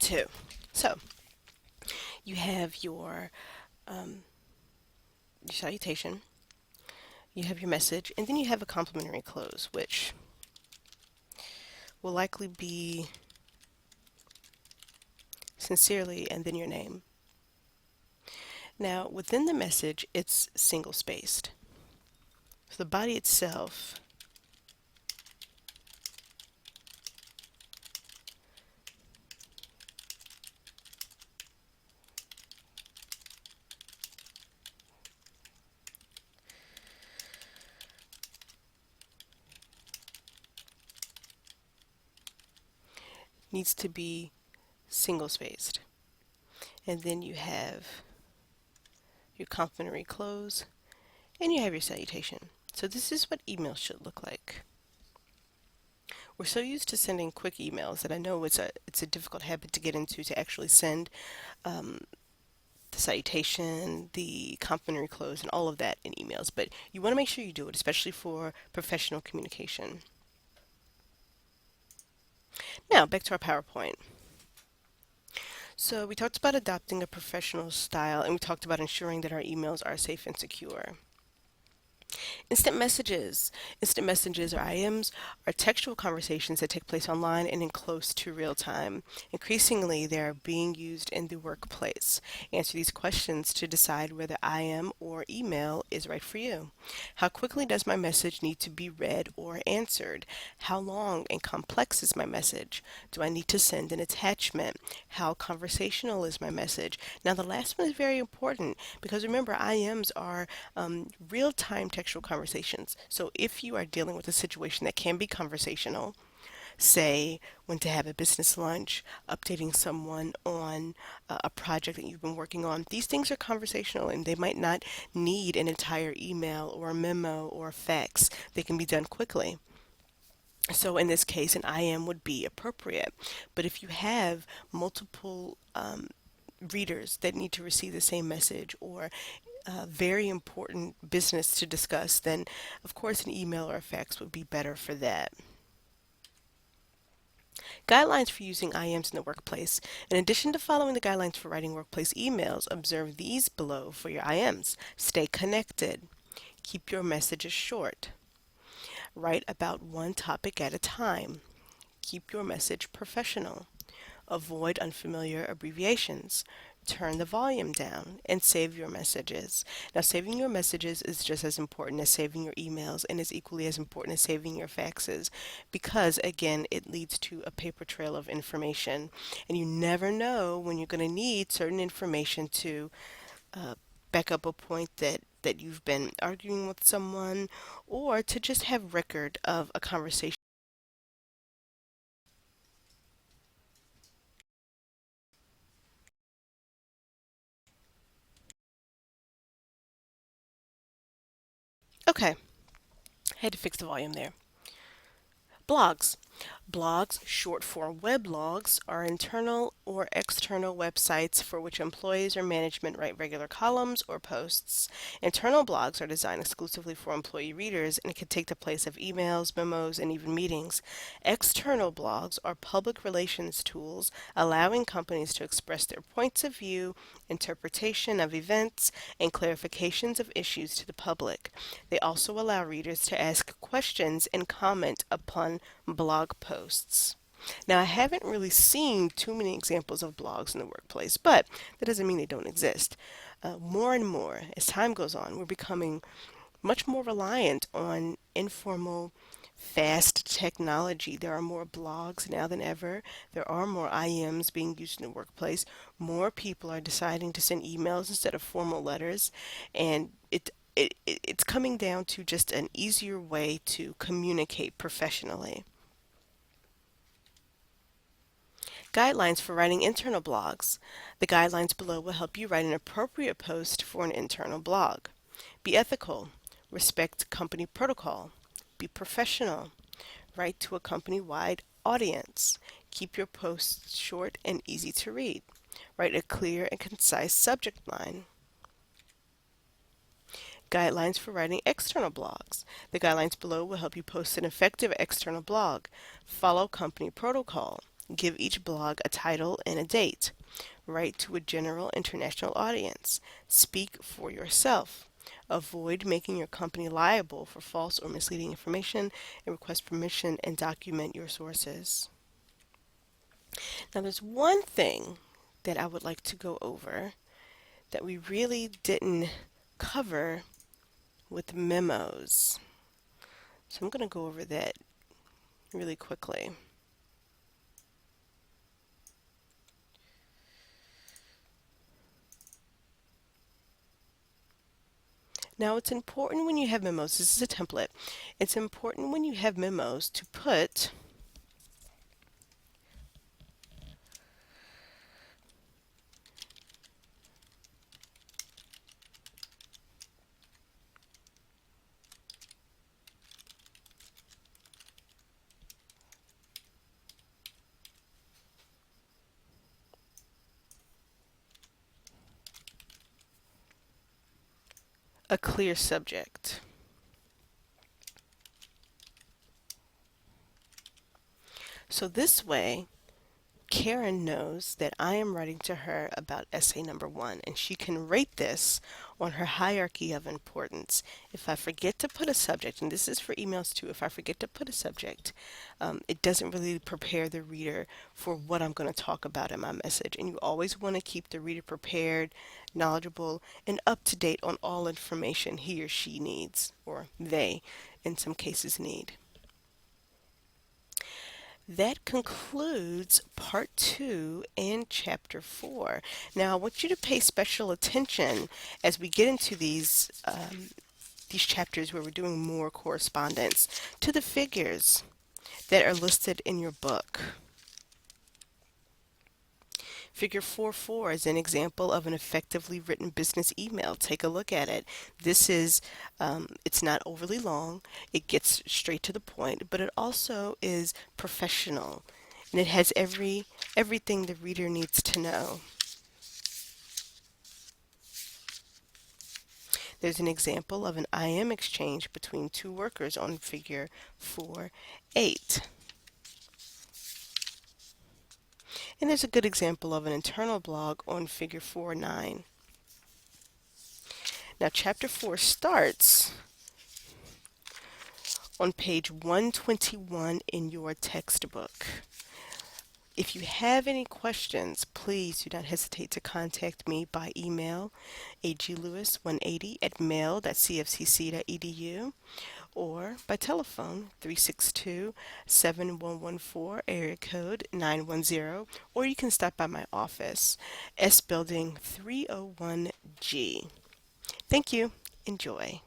2. So you have your salutation, you have your message, and then you have a complimentary close, which will likely be sincerely and then your name. Now, within the message, it's single spaced. So the body itself needs to be single spaced. And then you have your complimentary close and you have your salutation. So this is what email should look like. We're so used to sending quick emails that I know it's a difficult habit to get into, to actually send um, the salutation, the complimentary close, and all of that in emails. But you want to make sure you do it, especially for professional communication. Now, back to our PowerPoint. So we talked about adopting a professional style, and we talked about ensuring that our emails are safe and secure. Instant messages. Instant messages, or IMs, are textual conversations that take place online and in close to real time. Increasingly, they are being used in the workplace. Answer these questions to decide whether IM or email is right for you. How quickly does my message need to be read or answered? How long and complex is my message? Do I need to send an attachment? How conversational is my message? Now, the last one is very important because remember, IMs are real-time textual conversations. So if you are dealing with a situation that can be conversational, say when to have a business lunch, updating someone on a project that you've been working on, these things are conversational and they might not need an entire email or a memo or a fax. They can be done quickly. So in this case, an IM would be appropriate. But if you have multiple readers that need to receive the same message or very important business to discuss, then of course an email or a fax would be better for that. Guidelines for using IMs in the workplace. In addition to following the guidelines for writing workplace emails, observe these below for your IMs. Stay connected. Keep your messages short. Write about one topic at a time. Keep your message professional. Avoid unfamiliar abbreviations. Turn the volume down and save your messages. Now, saving your messages is just as important as saving your emails and is equally as important as saving your faxes because, again, it leads to a paper trail of information. And you never know when you're going to need certain information to uh, back up a point that you've been arguing with someone or to just have record of a conversation. Okay, I had to fix the volume there. Blogs. Blogs, short for weblogs, are internal or external websites for which employees or management write regular columns or posts. Internal blogs are designed exclusively for employee readers and can take the place of emails, memos, and even meetings. External blogs are public relations tools allowing companies to express their points of view, interpretation of events, and clarifications of issues to the public. They also allow readers to ask questions and comment upon blog posts. Now, I haven't really seen too many examples of blogs in the workplace, but that doesn't mean they don't exist. More and more, as time goes on, we're becoming much more reliant on informal, fast technology. There are more blogs now than ever. There are more IMs being used in the workplace. More people are deciding to send emails instead of formal letters, and it's coming down to just an easier way to communicate professionally. Guidelines for writing internal blogs. The guidelines below will help you write an appropriate post for an internal blog. Be ethical. Respect company protocol. Be professional. Write to a company-wide audience. Keep your posts short and easy to read. Write a clear and concise subject line. Guidelines for writing external blogs. The guidelines below will help you post an effective external blog. Follow company protocol. Give each blog a title and a date. Write to a general international audience. Speak for yourself. Avoid making your company liable for false or misleading information, and request permission and document your sources. Now, there's one thing that I would like to go over that we really didn't cover with memos. So I'm going to go over that really quickly. Now, it's important when you have memos, this is a template, it's important when you have memos to put a clear subject. So this way, Karen knows that I am writing to her about essay number 1, and she can rate this on her hierarchy of importance. If I forget to put a subject, and this is for emails too, if I forget to put a subject, it doesn't really prepare the reader for what I'm going to talk about in my message. And you always want to keep the reader prepared, knowledgeable, and up to date on all information he or she needs, or they, in some cases, need. That concludes part 2 and chapter 4. Now, I want you to pay special attention as we get into these chapters where we're doing more correspondence to the figures that are listed in your book. Figure 4.4 is an example of an effectively written business email. Take a look at it. This is, it's not overly long, it gets straight to the point, but it also is professional, and it has everything the reader needs to know. There's an example of an IM exchange between two workers on figure 4.8. And there's a good example of an internal blog on figure 4.9. Now, chapter 4 starts on page 121 in your textbook. If you have any questions, please do not hesitate to contact me by email, aglewis180@mail.cfcc.edu, or by telephone, 362-7114, area code 910, or you can stop by my office, S Building 301G. Thank you. Enjoy.